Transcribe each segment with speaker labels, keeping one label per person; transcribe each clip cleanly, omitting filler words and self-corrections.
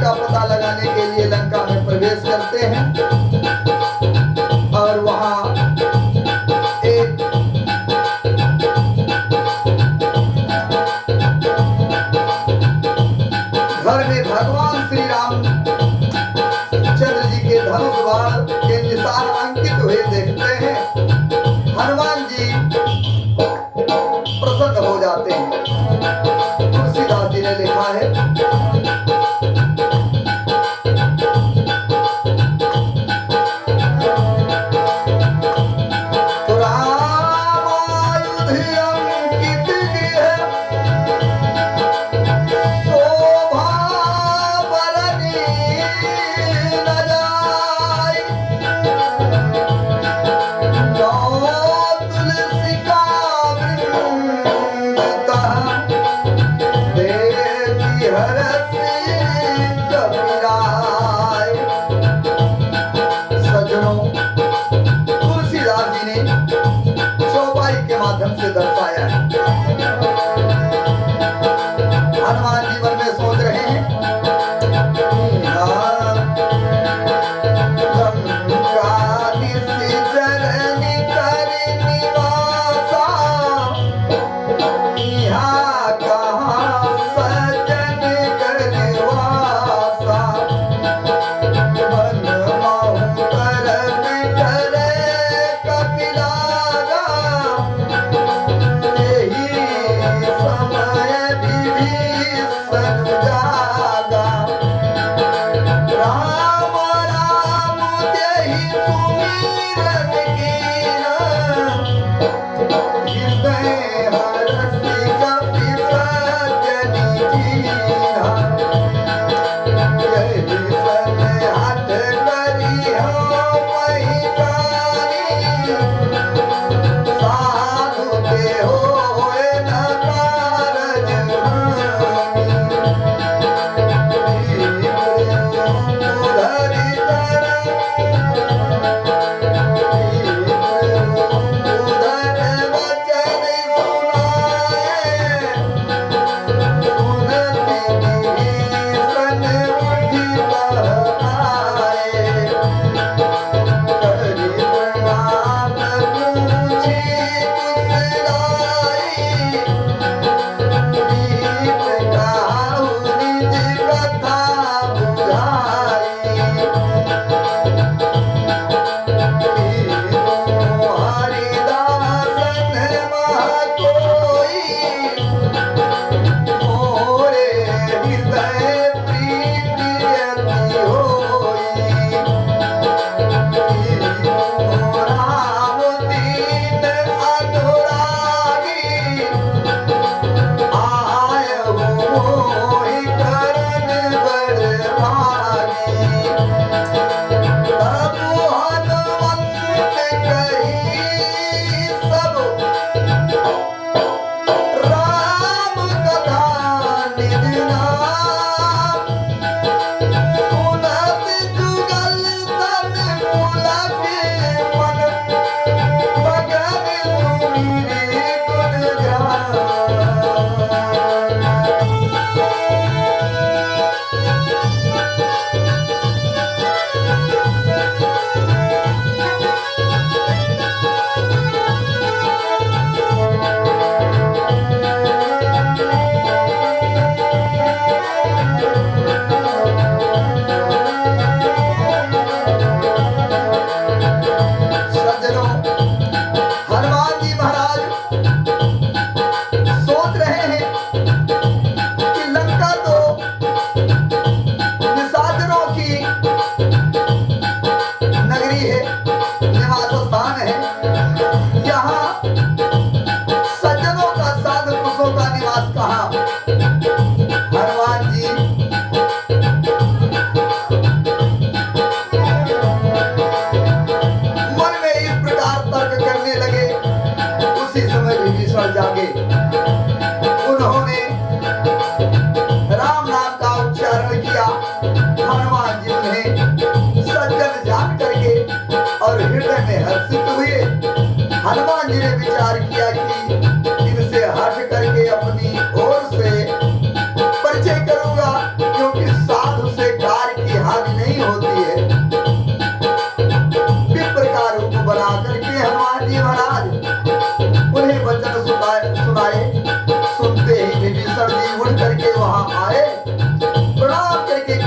Speaker 1: का पता लगाने के लिए लंका में प्रवेश करते हैं और वहां एक घर में भगवान श्री राम चंद्र जी के धनुष बाण के निशान अंकित हुए देखते हैं। हनुमान जी प्रसन्न हो जाते हैं। तुलसीदास जी ने लिखा है, तो राम आयुध अंकित है, शोभा बरनी न जाय, तुलसी का वृंद देवी हरसी कबीराय। सज्जनों, तुलसीदास जी ने चौपाई के माध्यम से दर्शाया है। हनुमान जी मन में सोच रहे हैं,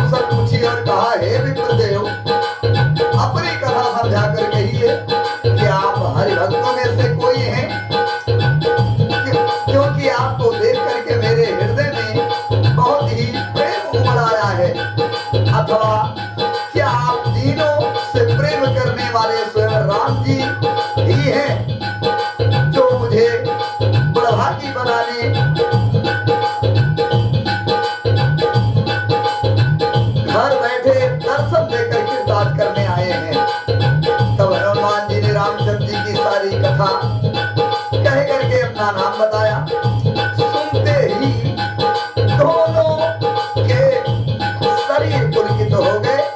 Speaker 1: अवसर पूछी और कहा, हे विप्रदेव, अपनी कथा समझा कर कहिए कि आप हरिभक्तों में से कोई हैं, क्योंकि आपको देख करके मेरे हृदय में बहुत ही प्रेम उमड़ आया है, अथवा क्या आप तीनों से प्रेम करने वाले स्वयं राम जी ही हैं जो मुझे बड़भागी बनाने घर बैठे दर्शन देकर कृतार्थ करने आए हैं। तब हनुमान जी ने रामचंद्र जी की सारी कथा कह करके अपना नाम बताया। सुनते ही दोनों के शरीर पुलकित हो गए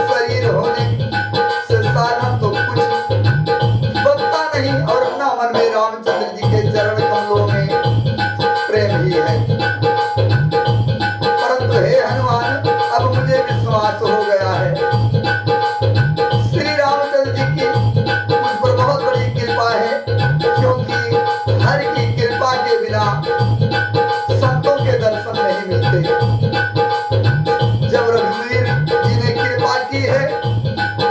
Speaker 1: शरीर होने से साधन तो कुछ बनता नहीं और ना मन में रामचंद्र जी के चरण कमलों में प्रेम ही है। परंतु हे हनुमान, अब मुझे विश्वास हो गया है श्री रामचंद्र जी की मुझ पर बहुत बड़ी कृपा है, क्योंकि हर की कृपा के बिना संतों के दर्शन नहीं मिलते। जब रघुवीर जी ने कृपा की है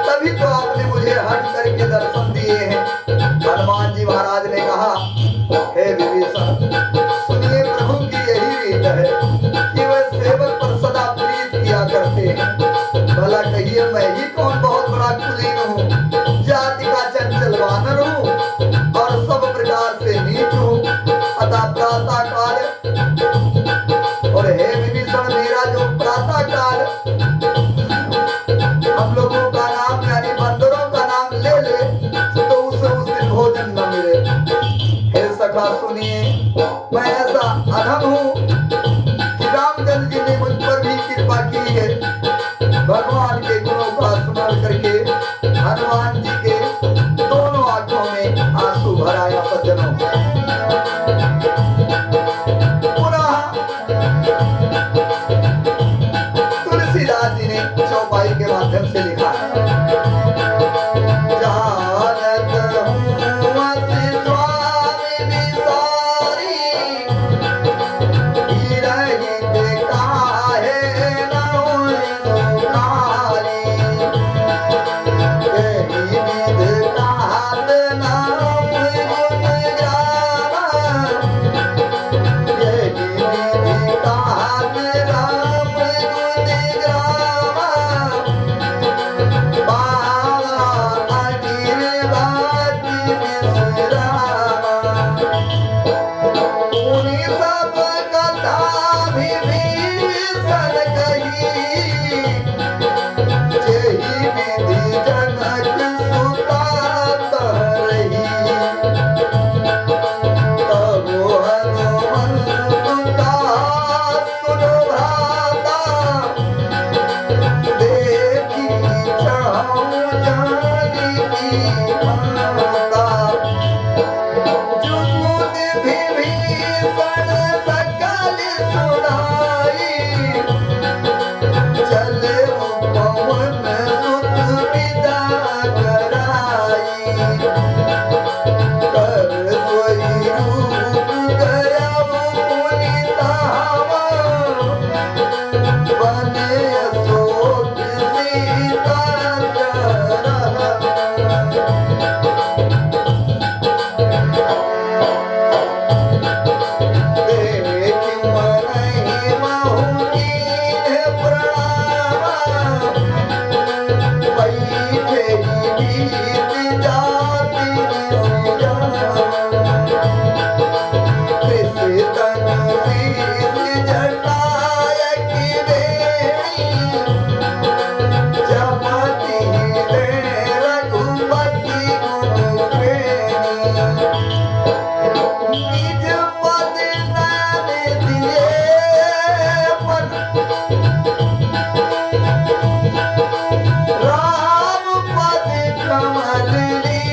Speaker 1: तभी तो आपने मुझे हट करके दर्शन दिए हैं। हनुमान जी महाराज ने कहा, हे विभीषण, सुनिए प्रभु की यही रीत है कि वे सेवक पर सदा प्रीत किया करते हैं। भला कहिए मैं ही कौन बहुत बड़ा कुलीन हूँ, जाति का चंचल वानर हूँ और सब प्रकार से नीच हूँ। अतः प्रातः काल, और हे विभीषण, मेरा जो प्रातः काल हम लोगों का नाम यानी बंदरों का नाम ले ले तो उसे उस दिन भोजन न मिले। हे सखा सुनिए, मैं ऐसा अधम हूँ कि रामचंद्र जी ने मुझ पर भी कृपा की है। भगवान के गुणों का स्मरण करके हनुमान जी के दोनों आंखों में आंसू भराया। सज्जनों, पुनः तुलसीदास जी ने चौपाई के माध्यम से लिखा है, जानत हूँ अति स्वामी विसारी, विरहित काहे न होई सुखारी। यही विधि कहत नाम गुण गावा, यही विधि कहत राम गुण गावा। बाबा अनिल बाती बिसरावा, उन्हीं सब कथा विभीषण कही, जेहि विधि जनक सुता तरही। तबो हनुमंत कहा सुनो भ्राता, देखी चाहूं जानी की माता। जुगुद विभीषण सकल सुनाई, चले पवन सुत विदा कराई। कर सोई रूप गयब मुनि तावा, बने अशोक सीता चरण। देखि मनहि महु कीन्ह प्रणामा, बैठे बीत जाति निसिरामा। कृषि तनु शीश जटायकि बेणी, जपति हृदय रघुपति गुण प्रेमी। निज पद नाम दिए मन, राम पद कमल लीन।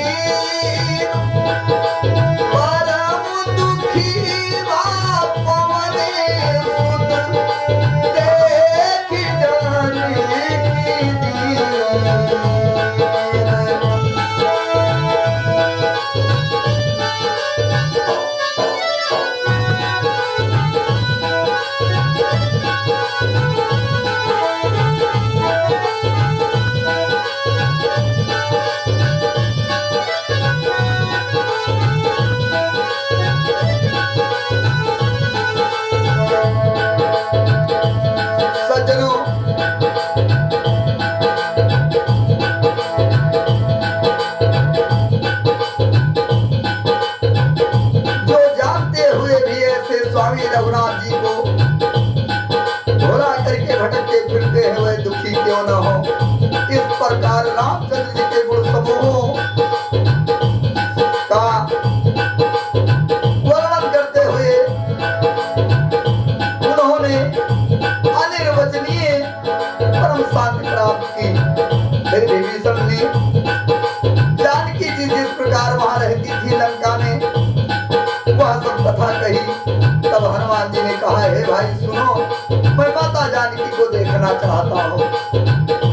Speaker 1: परम दुखी बा पवन सुत, देखि जानकी दीन। सज्जनों, जो जानते हुए भी ऐसे स्वामी रघुनाथ जी को भोला करके भटकते फिरते हुए दुखी क्यों न हो, इस प्रकार रामचंद्र जी के गुण समूहों का वर्णन करते हुए उन्होंने अनिर्वचनीय परम शांति प्राप्त की। फिर विभीषण ने जानकी जी जिस प्रकार वहां रहती थी लंका में वह सब कथा कही। तब हनुमान जी ने कहा, हे भाई सुनो, मैं माता जानकी को देखना चाहता हूँ।